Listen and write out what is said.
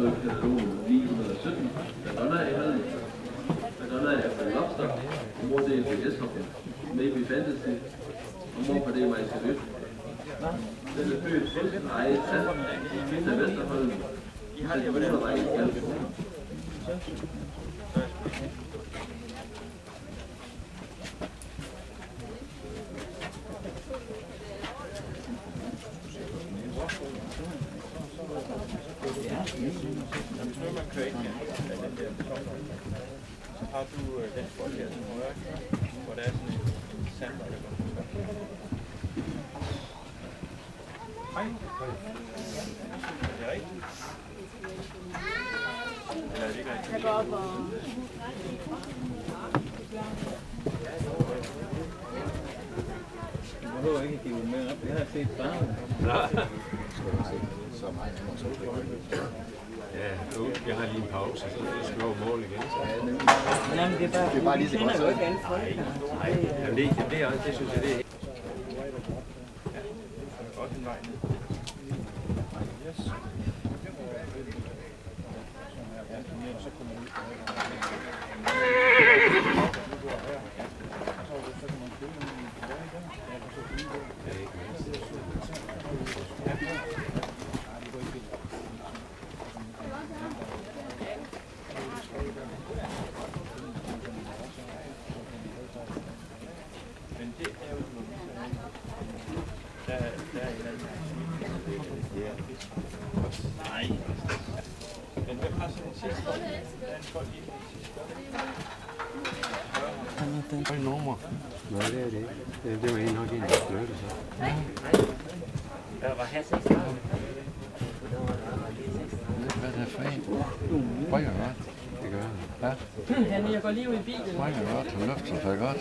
katalog 917, Madonna i Hallen. Madonna er for Lobster, og mor det er for Gæsthoppen. Maybe Fantasy, og mor for det er mig skal lytte. Den er født fuldstændig eget sand, Peter Vesterholm. I har lige været der i Californien. Hvis nu man kører ind med den der beton, så har du den bold her til højre, hvor der er sådan en sand, der går. Hej. Er det rigtigt? Eller er det ikke rigtigt? Jeg går op og... Jeg behøver ikke at give med op. Jeg har set farven. Så meget ja, jeg har lige en pause, så jeg skal over mål igen. Jamen, det er bare lige så godt. Nej, det synes jeg, det er... Godt en vej ned. Yes. Så kommer ud. Men det er jo der er en eller anden. Nej. Men hvem har sådan en sidste? Der er en folk i den sidste. Hvad er nummer? Nej, det er det ikke. Det var en nok en, der flyttede sig. Der var her 6. Hvad er det for en? Springer godt. Det gør han. Ja. Jeg går lige ud i bilen. Springer godt. Han løfter sig godt.